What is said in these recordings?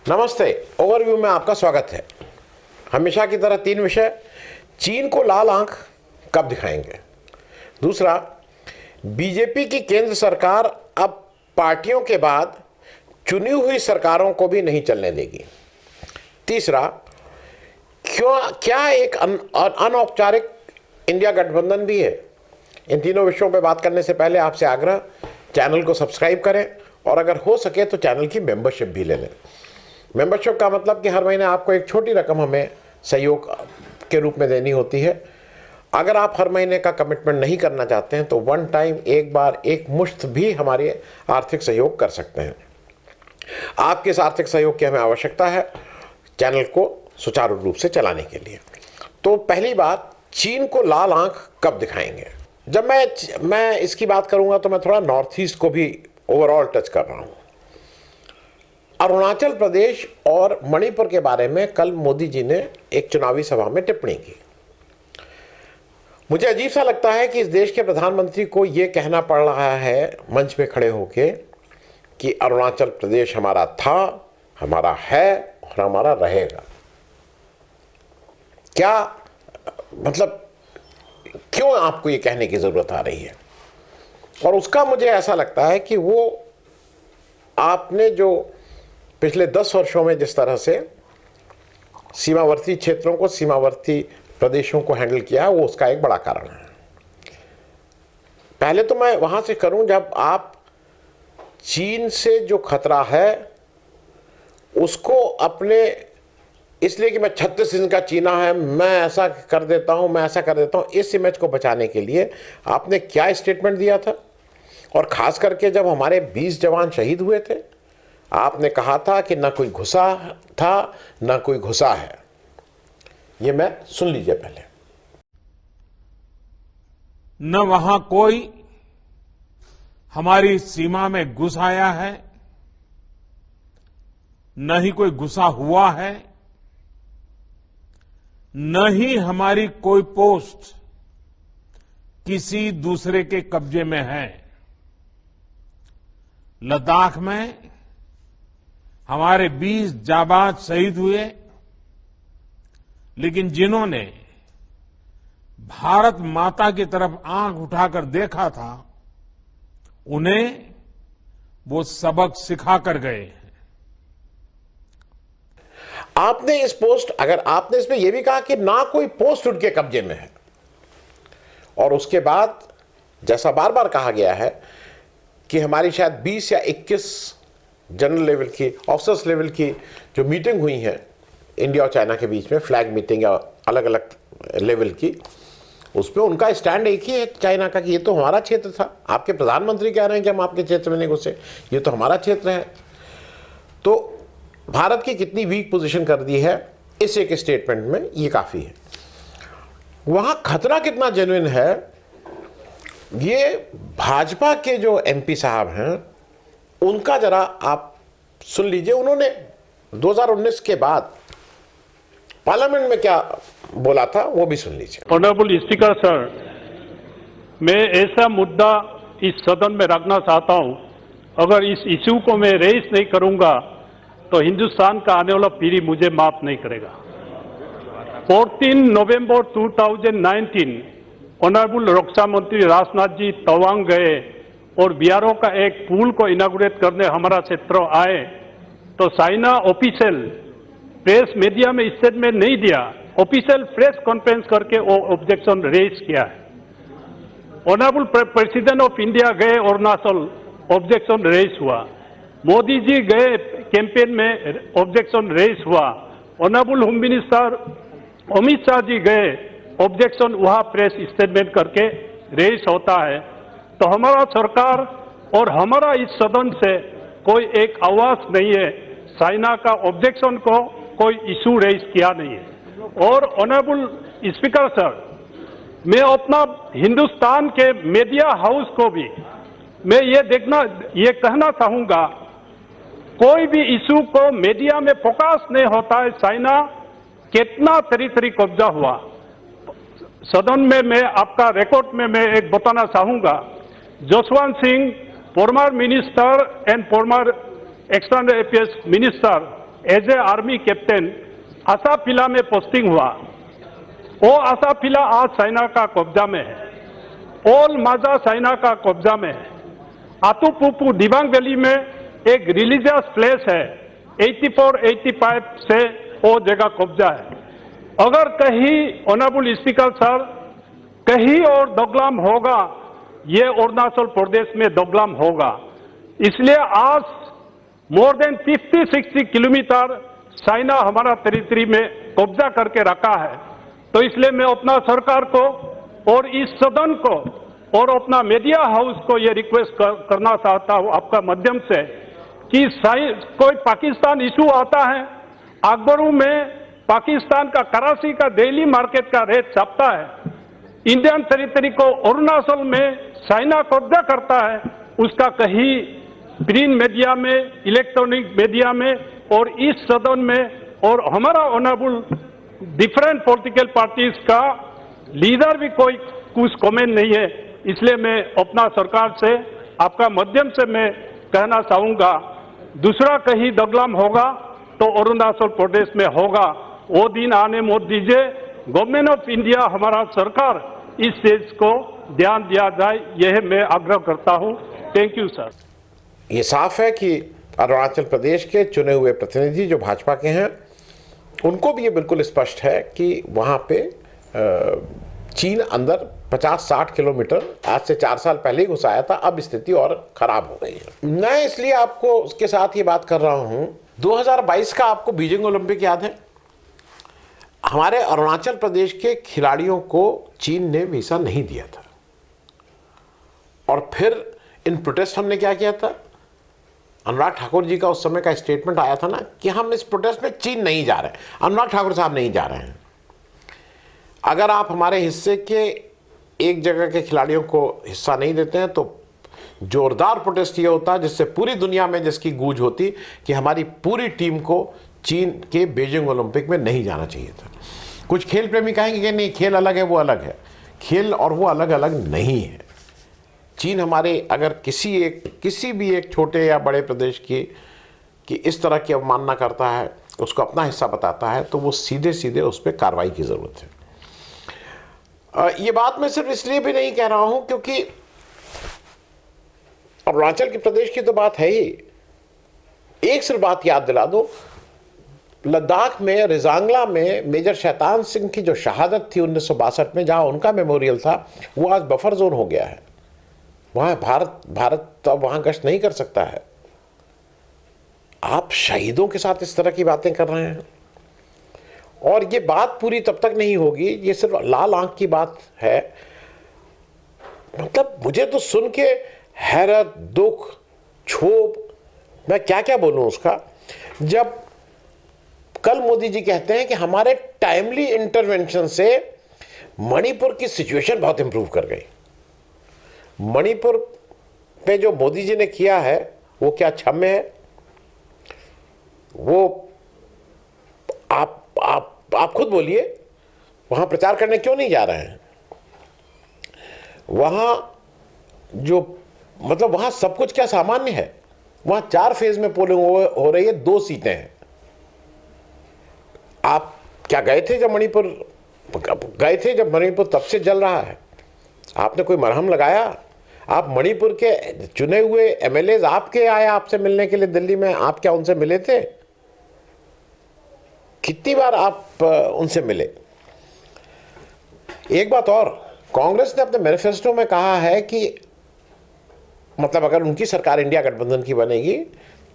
नमस्ते। ओवरव्यू में आपका स्वागत है। हमेशा की तरह 3 विषय। चीन को लाल आंख कब दिखाएंगे। दूसरा, बीजेपी की केंद्र सरकार अब पार्टियों के बाद चुनी हुई सरकारों को भी नहीं चलने देगी। तीसरा, क्या एक अनौपचारिक इंडिया गठबंधन भी है। इन तीनों विषयों पर बात करने से पहले आपसे आग्रह, चैनल को सब्सक्राइब करें और अगर हो सके तो चैनल की मेंबरशिप भी ले लें। मेंबरशिप का मतलब कि हर महीने आपको एक छोटी रकम हमें सहयोग के रूप में देनी होती है। अगर आप हर महीने का कमिटमेंट नहीं करना चाहते हैं तो वन टाइम, एक बार, एक मुश्त भी हमारे आर्थिक सहयोग कर सकते हैं। आपके इस आर्थिक सहयोग की हमें आवश्यकता है चैनल को सुचारू रूप से चलाने के लिए। तो पहली बात, चीन को लाल आंख कब दिखाएंगे। जब मैं इसकी बात करूंगा तो मैं थोड़ा नॉर्थ ईस्ट को भी ओवरऑल टच कर रहा हूं। अरुणाचल प्रदेश और मणिपुर के बारे में कल मोदी जी ने एक चुनावी सभा में टिप्पणी की। मुझे अजीब सा लगता है कि इस देश के प्रधानमंत्री को यह कहना पड़ रहा है मंच पे खड़े होके कि अरुणाचल प्रदेश हमारा था, हमारा है और हमारा रहेगा। क्या मतलब, क्यों आपको ये कहने की जरूरत आ रही है। और उसका मुझे ऐसा लगता है कि वो आपने जो पिछले 10 वर्षों में जिस तरह से सीमावर्ती क्षेत्रों को, सीमावर्ती प्रदेशों को हैंडल किया है, वो उसका एक बड़ा कारण है। पहले तो मैं वहां से करूं, जब आप चीन से जो खतरा है उसको अपने, इसलिए कि मैं 36 इंच का चीना है, मैं ऐसा कर देता हूं, मैं ऐसा कर देता हूं, इस इमेज को बचाने के लिए आपने क्या स्टेटमेंट दिया था। और खास करके जब हमारे 20 जवान शहीद हुए थे, आपने कहा था कि ना कोई घुसा था ना कोई घुसा है। ये मैं सुन लीजिए पहले। न वहां कोई हमारी सीमा में घुस आया है, न ही कोई घुसा हुआ है, न ही हमारी कोई पोस्ट किसी दूसरे के कब्जे में है। लद्दाख में हमारे 20 जाबाज शहीद हुए, लेकिन जिन्होंने भारत माता की तरफ आंख उठाकर देखा था, उन्हें वो सबक सिखा कर गए हैं। आपने इस पोस्ट, अगर आपने इसमें यह भी कहा कि ना कोई पोस्ट उनके कब्जे में है, और उसके बाद जैसा बार बार कहा गया है कि हमारी शायद 20 या 21 जनरल लेवल की, ऑफिसर्स लेवल की जो मीटिंग हुई है इंडिया और चाइना के बीच में, फ्लैग मीटिंग या अलग अलग लेवल की, उस पर उनका स्टैंड एक ही है चाइना का कि ये तो हमारा क्षेत्र था। आपके प्रधानमंत्री कह रहे हैं कि हम आपके क्षेत्र में नहीं घुसे, ये तो हमारा क्षेत्र है। तो भारत की कितनी वीक पोजीशन कर दी है इस एक स्टेटमेंट में, ये काफ़ी है। वहाँ खतरा कितना जेन्युइन है, ये भाजपा के जो एमपी साहब हैं उनका जरा आप सुन लीजिए। उन्होंने 2019 के बाद पार्लियामेंट में क्या बोला था वो भी सुन लीजिए। ऑनरेबल स्पीकर सर, मैं ऐसा मुद्दा इस सदन में रखना चाहता हूं, अगर इस इश्यू को मैं रेस नहीं करूंगा तो हिंदुस्तान का आने वाला पीढ़ी मुझे माफ नहीं करेगा। 14 नवंबर 2019 ऑनरेबल रक्षा मंत्री राजनाथ जी तवांग गए और बीआरओ का एक पुल को इनागुरेट करने हमारा क्षेत्र आए, तो चाइना ऑफिशियल प्रेस मीडिया में स्टेटमेंट नहीं दिया, ऑफिशियल प्रेस कॉन्फ्रेंस करके वो ऑब्जेक्शन रेज किया है। ऑनरेबल प्रेसिडेंट ऑफ इंडिया गए अरुणाचल, ऑब्जेक्शन रेज हुआ। मोदी जी गए कैंपेन में, ऑब्जेक्शन रेज हुआ। Honourable home minister Amit Shah ji गए, ऑब्जेक्शन वहां प्रेस स्टेटमेंट करके रेज होता है। तो हमारा सरकार और हमारा इस सदन से कोई एक आवाज नहीं है, चाइना का ऑब्जेक्शन को कोई इशू रेज किया नहीं है। और ऑनरेबल स्पीकर सर, मैं अपना हिंदुस्तान के मीडिया हाउस को भी मैं ये कहना चाहूंगा, कोई भी इशू को मीडिया में फोकस नहीं होता है। चाइना कितना टेरिटरी कब्जा हुआ, सदन में मैं आपका रिकॉर्ड में मैं एक बताना चाहूंगा। Jaswant Singh, former minister and former external affairs minister, as a army captain आसाफिला में पोस्टिंग हुआ। वो आसाफिला आज चाइना का कब्जा में है। ओल माजा चाइना का कब्जा में है। आतुपुपु दिबांग वैली में एक रिलीजियस प्लेस है, 84-85 से वो जगह कब्जा है। अगर कहीं ऑनरेबल स्पीकर सर कहीं और दोगलाम होगा, ये अरुणाचल प्रदेश में दोगलाम होगा। इसलिए आज मोर देन 50-60 किलोमीटर चाइना हमारा टेरिटरी में कब्जा करके रखा है। तो इसलिए मैं अपना सरकार को और इस सदन को और अपना मीडिया हाउस को ये रिक्वेस्ट करना चाहता हूं आपका माध्यम से कि कोई पाकिस्तान इशू आता है, अखबारों में पाकिस्तान का कराची का डेली मार्केट का रेट छपता है, इंडियन टेरिटरी को अरुणाचल में चाइना कब्जा करता है, उसका कहीं प्रिंट मीडिया में, इलेक्ट्रॉनिक मीडिया में और इस सदन में और हमारा ऑनरेबल डिफरेंट पॉलिटिकल पार्टीज का लीडर भी कोई कुछ कमेंट नहीं है। इसलिए मैं अपना सरकार से आपका माध्यम से मैं कहना चाहूंगा, दूसरा कहीं दगलाम होगा तो अरुणाचल प्रदेश में होगा। वो दिन आने मत दीजिए। गवर्नमेंट ऑफ इंडिया, हमारा सरकार इस चीज को ध्यान दिया जाए, यह मैं आग्रह करता हूं। Thank you sir. ये साफ है कि अरुणाचल प्रदेश के चुने हुए प्रतिनिधि जो भाजपा के हैं, उनको भी ये बिल्कुल स्पष्ट है कि वहाँ पे चीन अंदर 50-60 किलोमीटर आज से 4 साल पहले ही घुस आया था। अब स्थिति और खराब हो गई है। मैं इसलिए आपको उसके साथ ये बात कर रहा हूँ, 2022 का आपको बीजिंग ओलंपिक याद है? हमारे अरुणाचल प्रदेश के खिलाड़ियों को चीन ने वीसा नहीं दिया था और फिर इन प्रोटेस्ट हमने क्या किया था? अनुराग ठाकुर जी का उस समय का स्टेटमेंट आया था ना कि हम इस प्रोटेस्ट में चीन नहीं जा रहे, अनुराग ठाकुर साहब नहीं जा रहे हैं। अगर आप हमारे हिस्से के एक जगह के खिलाड़ियों को हिस्सा नहीं देते हैं तो जोरदार प्रोटेस्ट ये होता है जिससे पूरी दुनिया में जिसकी गूंज होती कि हमारी पूरी टीम को चीन के बीजिंग ओलंपिक में नहीं जाना चाहिए था। कुछ खेल प्रेमी कहेंगे कि नहीं, खेल अलग है, वो अलग है। खेल और वो अलग अलग नहीं है। चीन हमारे अगर किसी भी एक छोटे या बड़े प्रदेश की इस तरह की अवमानना करता है, उसको अपना हिस्सा बताता है, तो वो सीधे सीधे उस पर कार्रवाई की ज़रूरत है। ये बात मैं सिर्फ इसलिए भी नहीं कह रहा हूं क्योंकि अरुणाचल के प्रदेश की तो बात है ही। एक सिर्फ बात याद दिला दो, लद्दाख में रिजांगला में मेजर शैतान सिंह की जो शहादत थी 1962 में, जहां उनका मेमोरियल था, वो आज बफर जोन हो गया है। वहां भारत अब वहां गश्त नहीं कर सकता है। आप शहीदों के साथ इस तरह की बातें कर रहे हैं और ये बात पूरी तब तक नहीं होगी। ये सिर्फ लाल आंख की बात है। मतलब मुझे तो सुन के हैरत, दुख, क्षोभ, मैं क्या क्या बोलूं उसका, जब कल मोदी जी कहते हैं कि हमारे टाइमली इंटरवेंशन से मणिपुर की सिचुएशन बहुत इंप्रूव कर गई। मणिपुर पे जो मोदी जी ने किया है वो क्या क्षम्य है? वो आप खुद बोलिए, वहां प्रचार करने क्यों नहीं जा रहे हैं? वहां जो मतलब वहां सब कुछ क्या सामान्य है? वहां 4 फेज में पोलिंग हो रही है, 2 सीटें हैं। आप क्या गए थे जब मणिपुर तब से जल रहा है? आपने कोई मरहम लगाया? आप मणिपुर के चुने हुए एमएलए आपके आए आपसे मिलने के लिए दिल्ली में, आप क्या उनसे मिले थे? कितनी बार आप उनसे मिले? एक बात और, कांग्रेस ने अपने मैनिफेस्टो में कहा है कि मतलब अगर उनकी सरकार इंडिया गठबंधन की बनेगी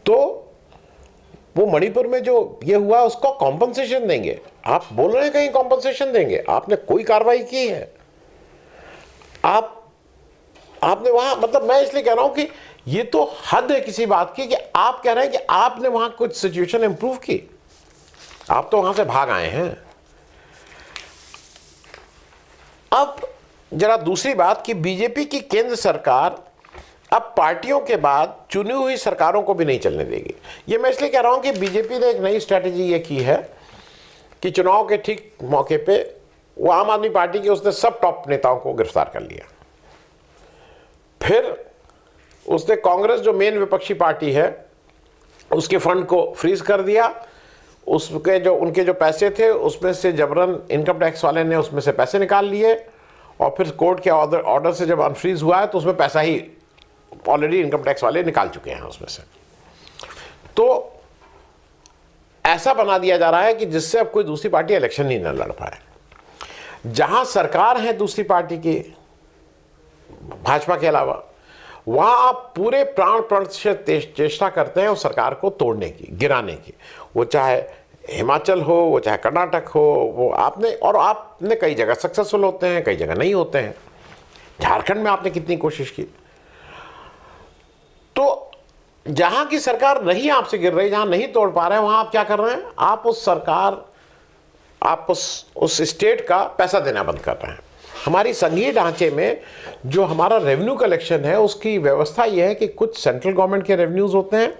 तो वो मणिपुर में जो ये हुआ उसको कॉम्पनसेशन देंगे। आप बोल रहे हैं कहीं कॉम्पनसेशन देंगे? आपने कोई कार्रवाई की है? आपने वहां, मतलब मैं इसलिए कह रहा हूं कि ये तो हद है किसी बात की कि आप कह रहे हैं कि आपने वहां कुछ सिचुएशन इंप्रूव की। आप तो वहां से भाग आए हैं। अब जरा दूसरी बात कि बीजेपी की केंद्र सरकार अब पार्टियों के बाद चुनी हुई सरकारों को भी नहीं चलने देगी। ये मैं इसलिए कह रहा हूं कि बीजेपी ने एक नई स्ट्रैटेजी ये की है कि चुनाव के ठीक मौके पे वो आम आदमी पार्टी के उसने सब टॉप नेताओं को गिरफ्तार कर लिया। फिर उसने कांग्रेस जो मेन विपक्षी पार्टी है उसके फंड को फ्रीज कर दिया उसके जो उनके जो पैसे थे उसमें से जबरन इनकम टैक्स वाले ने उसमें से पैसे निकाल लिए, और फिर कोर्ट के ऑर्डर से जब अनफ्रीज हुआ है तो उसमें पैसा ही ऑलरेडी इनकम टैक्स वाले निकाल चुके हैं उसमें से। तो ऐसा बना दिया जा रहा है कि जिससे अब कोई दूसरी पार्टी इलेक्शन ही न लड़ पाए। जहां सरकार है दूसरी पार्टी की, भाजपा के अलावा, वहां आप पूरे प्राण से चेष्टा करते हैं उस सरकार को तोड़ने की, गिराने की। वो चाहे हिमाचल हो, वो चाहे कर्नाटक हो, वो आपने कई जगह सक्सेसफुल होते हैं, कई जगह नहीं होते हैं। झारखंड में आपने कितनी कोशिश की। तो जहां की सरकार नहीं आपसे गिर रही, जहां नहीं तोड़ पा रहे हैं, वहां आप क्या कर रहे हैं? आप उस स्टेट का पैसा देना बंद कर रहे हैं। हमारी संघीय ढांचे में जो हमारा रेवेन्यू कलेक्शन है उसकी व्यवस्था यह है कि कुछ सेंट्रल गवर्नमेंट के रेवेन्यूज होते हैं,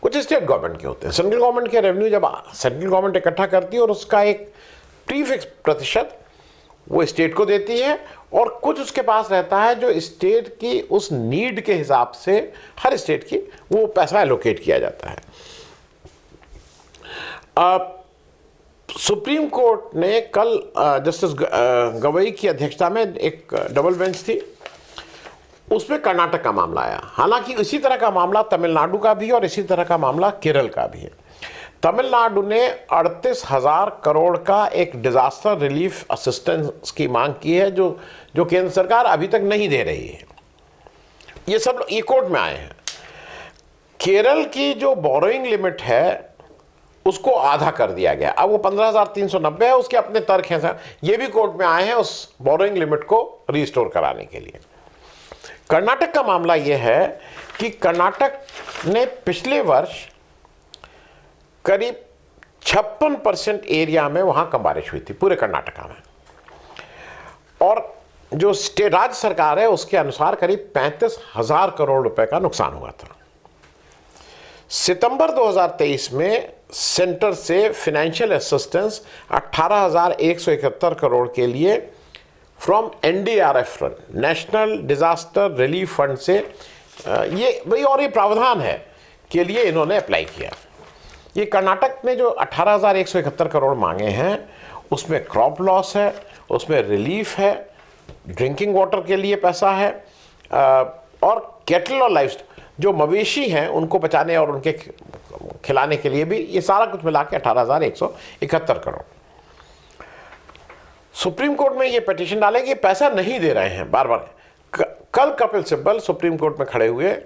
कुछ स्टेट गवर्नमेंट के होते हैं। सेंट्रल गवर्नमेंट के रेवेन्यू जब सेंट्रल गवर्नमेंट इकट्ठा करती है और उसका एक प्रीफिक्स प्रतिशत वो स्टेट को देती है, और कुछ उसके पास रहता है जो स्टेट की उस नीड के हिसाब से हर स्टेट की वो पैसा एलोकेट किया जाता है। सुप्रीम कोर्ट ने कल जस्टिस गवई की अध्यक्षता में एक डबल बेंच थी, उसमें कर्नाटक का मामला आया। हालांकि इसी तरह का मामला तमिलनाडु का भी है और इसी तरह का मामला केरल का भी है। तमिलनाडु ने 38,000 करोड़ का एक डिजास्टर रिलीफ असिस्टेंस की मांग की है जो केंद्र सरकार अभी तक नहीं दे रही है। ये कोर्ट में आए हैं। केरल की जो बोरोइंग लिमिट है उसको आधा कर दिया गया, अब वो 15,390 है। उसके अपने तर्क हैं सर, ये भी कोर्ट में आए हैं उस बोरोइंग लिमिट को रिस्टोर कराने के लिए। कर्नाटक का मामला यह है कि कर्नाटक ने पिछले वर्ष करीब 56% एरिया में वहां कम बारिश हुई थी पूरे कर्नाटका में, और जो राज्य सरकार है उसके अनुसार करीब 35,000 करोड़ रुपए का नुकसान हुआ था। सितंबर 2023 में सेंटर से फाइनेंशियल असिस्टेंस 18,171 करोड़ के लिए from NDRF national disaster relief fund से ये प्रावधान है के लिए इन्होंने अप्लाई किया। ये कर्नाटक ने जो 18,171 करोड़ मांगे हैं उसमें क्रॉप लॉस है, उसमें रिलीफ है, ड्रिंकिंग वाटर के लिए पैसा है, और कैटल और लाइफ जो मवेशी हैं उनको बचाने और उनके खिलाने के लिए भी, ये सारा कुछ मिला के 18,171 करोड़। सुप्रीम कोर्ट में ये पिटीशन डाले कि पैसा नहीं दे रहे हैं बार बार। कल कपिल सिब्बल सुप्रीम कोर्ट में खड़े हुए,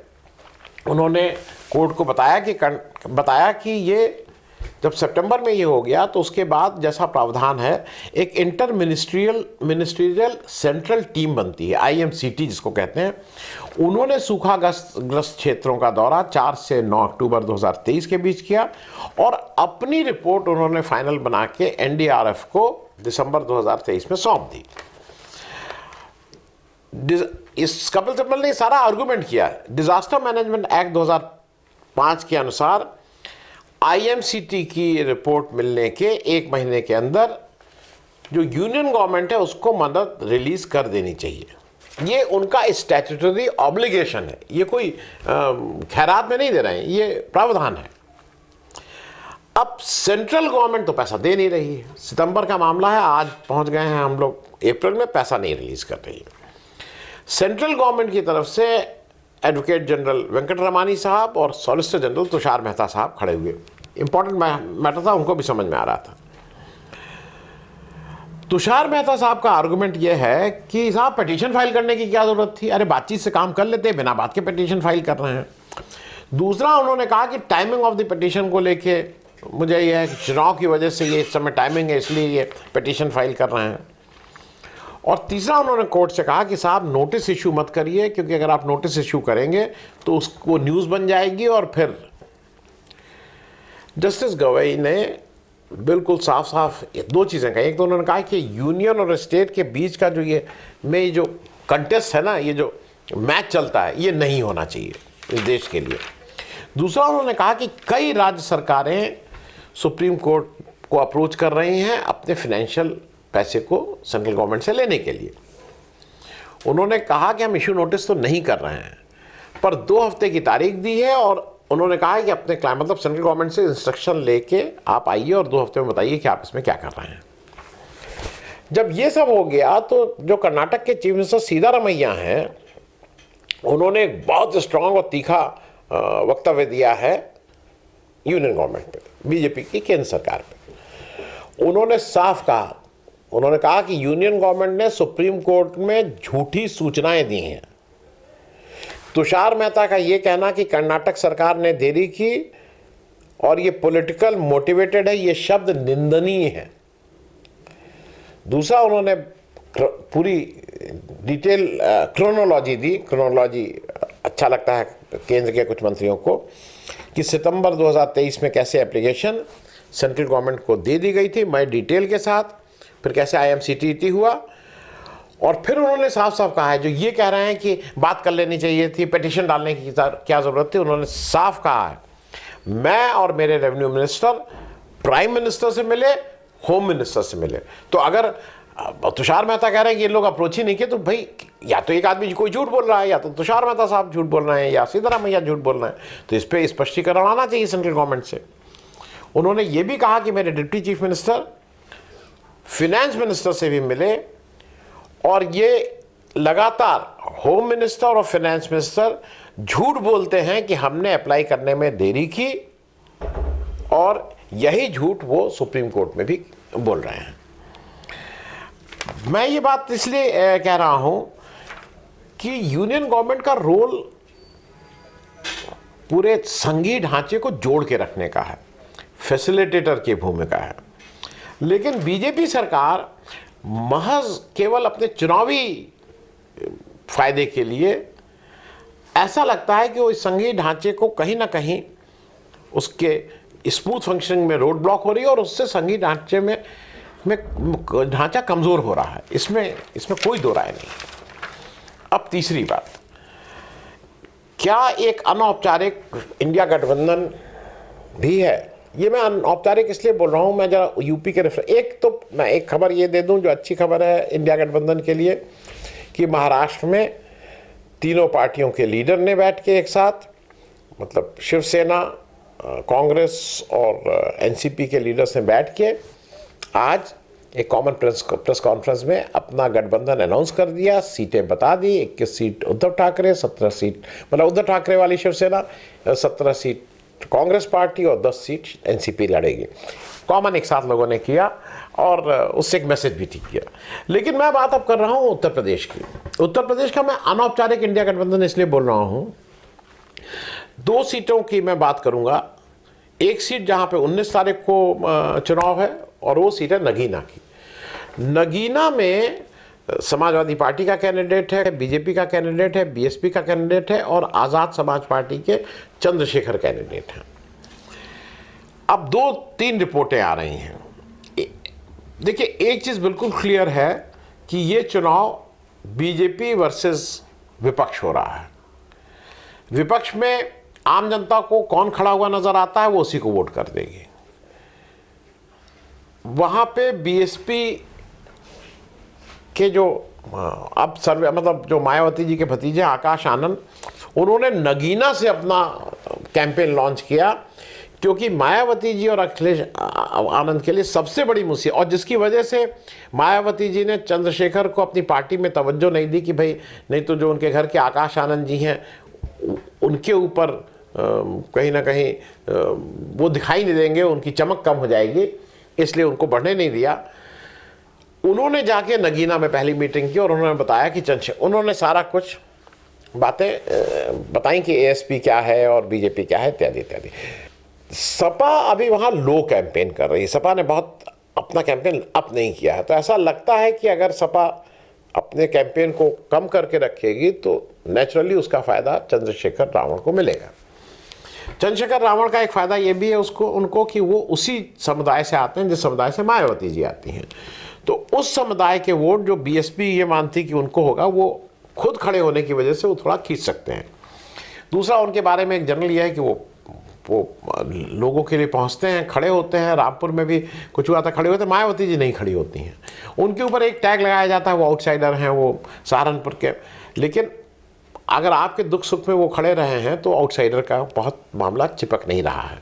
उन्होंने कोर्ट को बताया कि ये जब सितंबर में ये हो गया तो उसके बाद जैसा प्रावधान है एक इंटर मिनिस्ट्रियल सेंट्रल टीम बनती है, IMCT जिसको कहते हैं। उन्होंने सूखाग्रस्त क्षेत्रों का दौरा 4 से 9 अक्टूबर 2023 के बीच किया, और अपनी रिपोर्ट उन्होंने फाइनल बना के NDRF को दिसंबर 2023 में सौंप दी। इस कपिल सिब्बल ने सारा आर्गुमेंट किया। डिजास्टर मैनेजमेंट एक्ट 2005 के अनुसार IMCT की रिपोर्ट मिलने के 1 महीने के अंदर जो यूनियन गवर्नमेंट है उसको मदद रिलीज कर देनी चाहिए। ये उनका स्टैट्यूटरी ऑब्लिगेशन है, ये कोई खैरात में नहीं दे रहे हैं, ये प्रावधान है। अब सेंट्रल गवर्नमेंट तो पैसा दे नहीं रही है। सितंबर का मामला है, आज पहुंच गए हैं हम लोग अप्रैल में, पैसा नहीं रिलीज कर रही है। सेंट्रल गवर्नमेंट की तरफ से एडवोकेट जनरल वेंकट रमानी साहब और सॉलिसिटर जनरल तुषार मेहता साहब खड़े हुए। इंपॉर्टेंट मैटर था, उनको भी समझ में आ रहा था। तुषार मेहता साहब का आर्गुमेंट यह है कि साहब पिटीशन फाइल करने की क्या जरूरत थी, अरे बातचीत से काम कर लेते, बिना बात के पिटीशन फाइल कर रहे हैं। दूसरा, उन्होंने कहा कि टाइमिंग ऑफ द पिटीशन को लेके मुझे यह है कि चुनाव की वजह से ये इस समय टाइमिंग है, इसलिए ये पिटीशन फाइल कर रहे हैं। और तीसरा, उन्होंने कोर्ट से कहा कि साहब नोटिस इशू मत करिए, क्योंकि अगर आप नोटिस इशू करेंगे तो उसको न्यूज़ बन जाएगी। और फिर जस्टिस गवई ने बिल्कुल साफ साफ ये 2 चीज़ें कही। एक तो उन्होंने कहा कि यूनियन और स्टेट के बीच का जो कंटेस्ट है ना, ये जो मैच चलता है, ये नहीं होना चाहिए इस देश के लिए। दूसरा, उन्होंने कहा कि कई राज्य सरकारें सुप्रीम कोर्ट को अप्रोच कर रही हैं अपने फाइनेंशियल पैसे को सेंट्रल गवर्नमेंट से लेने के लिए। उन्होंने कहा कि हम इशू नोटिस तो नहीं कर रहे हैं, पर 2 हफ्ते की तारीख दी है और उन्होंने कहा है कि अपने क्लाइंट मतलब सेंट्रल गवर्नमेंट से इंस्ट्रक्शन लेके आप आइए और 2 हफ्ते में बताइए कि आप इसमें क्या कर रहे हैं। जब ये सब हो गया तो जो कर्नाटक के चीफ मिनिस्टर सीतारमैया हैं, उन्होंने एक बहुत स्ट्रांग और तीखा वक्तव्य दिया है यूनियन गवर्नमेंट पे, बीजेपी की केंद्र सरकार पे। उन्होंने साफ कहा, उन्होंने कहा कि यूनियन गवर्नमेंट ने सुप्रीम कोर्ट में झूठी सूचनाएं दी हैं। तुषार मेहता का यह कहना कि कर्नाटक सरकार ने देरी की और ये पॉलिटिकल मोटिवेटेड है, ये शब्द निंदनीय है। दूसरा, उन्होंने पूरी डिटेल क्रोनोलॉजी दी। क्रोनोलॉजी अच्छा लगता है केंद्र के कुछ मंत्रियों को, कि सितंबर 2023 में कैसे एप्लीकेशन सेंट्रल गवर्नमेंट को दे दी गई थी, मैं डिटेल के साथ, फिर कैसे IMCTT हुआ, और फिर उन्होंने साफ साफ कहा है, जो ये कह रहे हैं कि बात कर लेनी चाहिए थी, पिटीशन डालने की क्या ज़रूरत थी, उन्होंने साफ कहा है मैं और मेरे रेवेन्यू मिनिस्टर प्राइम मिनिस्टर से मिले, होम मिनिस्टर से मिले। तो अगर तुषार मेहता कह रहे हैं कि ये लोग अप्रोच ही नहीं किए, तो भाई या तो एक आदमी कोई झूठ बोल रहा है, या तो तुषार मेहता साहब झूठ बोल रहे हैं, या सीतारमैया झूठ बोल रहे हैं। तो इस पर स्पष्टीकरण आना चाहिए सेंट्रल गवर्नमेंट से। उन्होंने ये भी कहा कि मेरे deputy chief minister finance minister से भी मिले, और ये लगातार होम मिनिस्टर और फाइनेंस मिनिस्टर झूठ बोलते हैं कि हमने अप्लाई करने में देरी की, और यही झूठ वो सुप्रीम कोर्ट में भी बोल रहे हैं। मैं ये बात इसलिए कह रहा हूं कि यूनियन गवर्नमेंट का रोल पूरे संघीय ढांचे को जोड़ के रखने का है, फैसिलिटेटर की भूमिका है। लेकिन बीजेपी सरकार महज केवल अपने चुनावी फायदे के लिए, ऐसा लगता है कि वो इस संघीय ढांचे को कहीं ना कहीं उसके स्मूथ फंक्शनिंग में रोड ब्लॉक हो रही है, और उससे संघीय ढांचे में ढांचा कमजोर हो रहा है। इसमें कोई दो राय नहीं। अब तीसरी बात, क्या एक अनौपचारिक इंडिया गठबंधन भी है? ये मैं अनौपचारिक इसलिए बोल रहा हूं, मैं जरा यूपी के मैं एक खबर ये दे दूं जो अच्छी खबर है इंडिया गठबंधन के लिए, कि महाराष्ट्र में तीनों पार्टियों के लीडर ने बैठ के एक साथ, मतलब शिवसेना, कांग्रेस और एनसीपी के लीडर्स ने बैठ के आज एक कॉमन प्रेस कॉन्फ्रेंस में अपना गठबंधन अनाउंस कर दिया, सीटें बता दी। 21 सीट उद्धव ठाकरे, 17 सीट मतलब उद्धव ठाकरे वाली शिवसेना, 17 सीट कांग्रेस पार्टी और 10 सीट एनसीपी लड़ेगी। कॉमन एक साथ लोगों ने किया, और उससे एक मैसेज भी ठीक किया। लेकिन मैं बात अब कर रहा हूं उत्तर प्रदेश की। उत्तर प्रदेश का मैं अनौपचारिक इंडिया गठबंधन इसलिए बोल रहा हूं, 2 सीटों की मैं बात करूंगा। एक सीट जहां पे 19 तारीख को चुनाव है, और वो सीट है नगीना की। नगीना में समाजवादी पार्टी का कैंडिडेट है, बीजेपी का कैंडिडेट है, बीएसपी का कैंडिडेट है, और आज़ाद समाज पार्टी के चंद्रशेखर कैंडिडेट हैं। अब 2-3 रिपोर्टें आ रही हैं। देखिए, एक चीज़ बिल्कुल क्लियर है कि ये चुनाव बीजेपी वर्सेस विपक्ष हो रहा है। विपक्ष में आम जनता को कौन खड़ा हुआ नजर आता है, वो उसी को वोट कर देगी। वहां पे बीएसपी के जो अब सर्वे मतलब जो मायावती जी के भतीजे आकाश आनंद, उन्होंने नगीना से अपना कैंपेन लॉन्च किया, क्योंकि मायावती जी और अखिलेश आनंद के लिए सबसे बड़ी मुसीबत, और जिसकी वजह से मायावती जी ने चंद्रशेखर को अपनी पार्टी में तवज्जो नहीं दी कि भाई नहीं तो जो उनके घर के आकाश आनंद जी हैं उनके ऊपर कहीं ना कहीं वो दिखाई नहीं देंगे, उनकी चमक कम हो जाएगी, इसलिए उनको बढ़ने नहीं दिया। उन्होंने जाके नगीना में पहली मीटिंग की, और उन्होंने बताया कि उन्होंने सारा कुछ बातें बताई कि एएसपी क्या है और बीजेपी क्या है, इत्यादि इत्यादि। सपा अभी वहाँ लो कैंपेन कर रही है, सपा ने बहुत अपना कैंपेन अप नहीं किया है। तो ऐसा लगता है कि अगर सपा अपने कैंपेन को कम करके रखेगी तो नेचुरली उसका फ़ायदा चंद्रशेखर रावण को मिलेगा। चंद्रशेखर रावण का एक फ़ायदा ये भी है उनको कि वो उसी समुदाय से आते हैं जिस समुदाय से मायावती जी आती हैं। तो उस समुदाय के वोट जो बीएसपी ये मानती कि उनको होगा, वो खुद खड़े होने की वजह से वो थोड़ा खींच सकते हैं। दूसरा, उनके बारे में एक जनरल ये है कि वो लोगों के लिए पहुंचते हैं, खड़े होते हैं। रामपुर में भी कुछ हुआ था, खड़े होते, मायावती जी नहीं खड़ी होती हैं। उनके ऊपर एक टैग लगाया जाता है, वो आउटसाइडर हैं, वो सहारनपुर के। लेकिन अगर आपके दुख सुख में वो खड़े रहे हैं तो आउटसाइडर का बहुत मामला चिपक नहीं रहा है।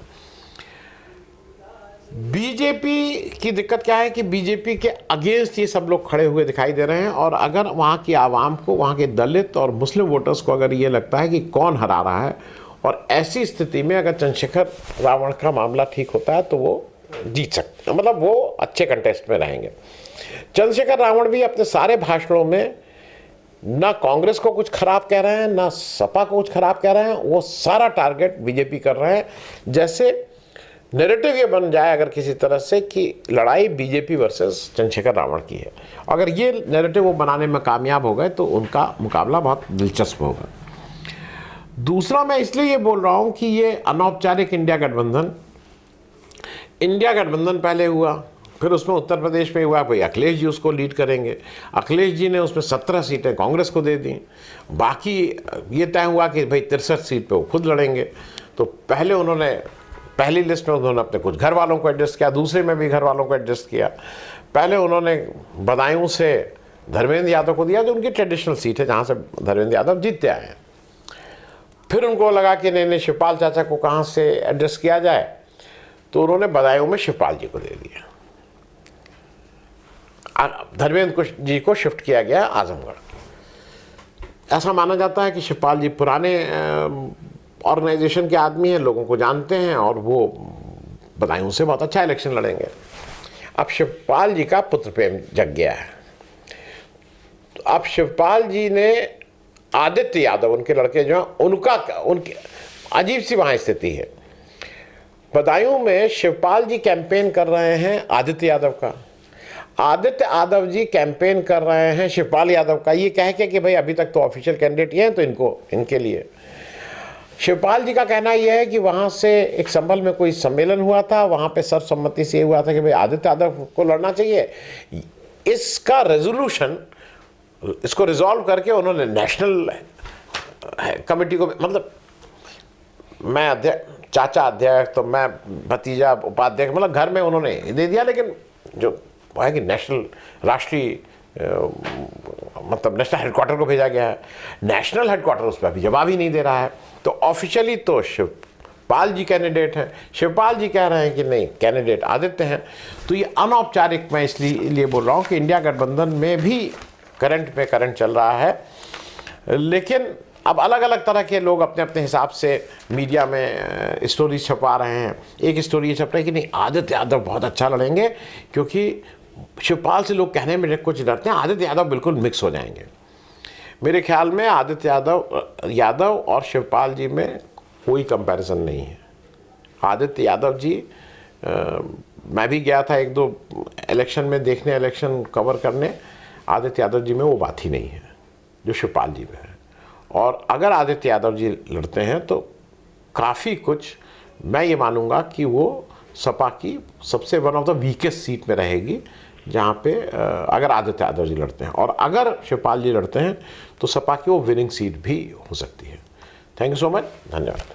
बीजेपी की दिक्कत क्या है कि बीजेपी के अगेंस्ट ये सब लोग खड़े हुए दिखाई दे रहे हैं, और अगर वहाँ की आवाम को, वहाँ के दलित और मुस्लिम वोटर्स को अगर ये लगता है कि कौन हरा रहा है, और ऐसी स्थिति में अगर चंद्रशेखर रावण का मामला ठीक होता है तो वो जीत सकते, मतलब वो अच्छे कंटेस्ट में रहेंगे। चंद्रशेखर रावण भी अपने सारे भाषणों में ना कांग्रेस को कुछ खराब कह रहे हैं, ना सपा को कुछ खराब कह रहे हैं, वो सारा टारगेट बीजेपी कर रहे हैं। जैसे नैरेटिव ये बन जाए अगर किसी तरह से कि लड़ाई बीजेपी वर्सेस चंद्रशेखर रावण की है, अगर ये नैरेटिव वो बनाने में कामयाब हो गए तो उनका मुकाबला बहुत दिलचस्प होगा। दूसरा, मैं इसलिए ये बोल रहा हूँ कि ये अनौपचारिक इंडिया गठबंधन पहले हुआ, फिर उसमें उत्तर प्रदेश में हुआ, भाई अखिलेश जी उसको लीड करेंगे। अखिलेश जी ने उसमें 17 सीटें कांग्रेस को दे दी, बाकी ये तय हुआ कि भाई 63 सीट पे वो खुद लड़ेंगे। तो पहले उन्होंने पहली लिस्ट में उन्होंने अपने कुछ घर वालों को एडजस्ट किया, दूसरे में भी घर वालों को एडजस्ट किया। पहले उन्होंने बदायूं से धर्मेंद्र यादव को दिया, जो उनकी ट्रेडिशनल सीट है जहाँ से धर्मेंद्र यादव जीतते आए हैं। फिर उनको लगा कि नहीं शिवपाल चाचा को कहाँ से एडजस्ट किया जाए, तो उन्होंने बदायूं में शिवपाल जी को दे दिया। धर्मेंद्र जी को शिफ्ट किया गया आजमगढ़। ऐसा माना जाता है कि शिवपाल जी पुराने ऑर्गेनाइजेशन के आदमी हैं, लोगों को जानते हैं, और वो बदायूं से बहुत अच्छा इलेक्शन लड़ेंगे। अब शिवपाल जी का पुत्र प्रेम जग गया है। अब शिवपाल जी ने आदित्य यादव, उनके लड़के जो हैं, उनकी अजीब सी वहाँ स्थिति है। बदायूं में शिवपाल जी कैंपेन कर रहे हैं आदित्य यादव का, आदित्य यादव जी कैंपेन कर रहे हैं शिवपाल यादव का, ये कह के कि भाई अभी तक तो ऑफिशियल कैंडिडेट ये हैं तो इनके लिए। शिवपाल जी का कहना यह है कि वहाँ से एक संभल में कोई सम्मेलन हुआ था, वहाँ पे सर्वसम्मति से हुआ था कि भाई आदित्य यादव को लड़ना चाहिए। इसका रेजोल्यूशन, इसको रिजॉल्व करके उन्होंने नेशनल कमेटी को, मतलब मैं अध्यक्ष, चाचा अध्यक्ष, तो मैं भतीजा उपाध्यक्ष, मतलब घर में उन्होंने दे दिया। लेकिन जो है कि नेशनल, राष्ट्रीय मतलब नेशनल हेडक्वार्टर को भेजा गया है। नेशनल हेडक्वार्टर उस पर अभी जवाब ही नहीं दे रहा है। तो ऑफिशियली तो शिवपाल जी कैंडिडेट हैं, शिवपाल जी कह रहे हैं कि नहीं कैंडिडेट आदित्य हैं। तो ये अनौपचारिक, मैं इसलिए बोल रहा हूँ कि इंडिया गठबंधन में भी करंट चल रहा है। लेकिन अब अलग अलग तरह के लोग अपने अपने हिसाब से मीडिया में स्टोरी छपा रहे हैं। एक स्टोरी ये छप रही है कि नहीं आदित्य यादव बहुत अच्छा लड़ेंगे, क्योंकि शिवपाल से लोग कहने में कुछ डरते हैं, आदित्य यादव बिल्कुल मिक्स हो जाएंगे। मेरे ख्याल में आदित्य यादव और शिवपाल जी में कोई कंपैरिजन नहीं है। आदित्य यादव जी, मैं भी गया था एक दो इलेक्शन में देखने, इलेक्शन कवर करने, आदित्य यादव जी में वो बात ही नहीं है जो शिवपाल जी में है। और अगर आदित्य यादव जी लड़ते हैं तो काफ़ी कुछ, मैं ये मानूंगा कि वो सपा की सबसे one of the weakest seat में रहेगी, जहाँ पे अगर आदित्य यादव जी लड़ते हैं। और अगर शिवपाल जी लड़ते हैं तो सपा की वो विनिंग सीट भी हो सकती है। थैंक यू सो मच, धन्यवाद।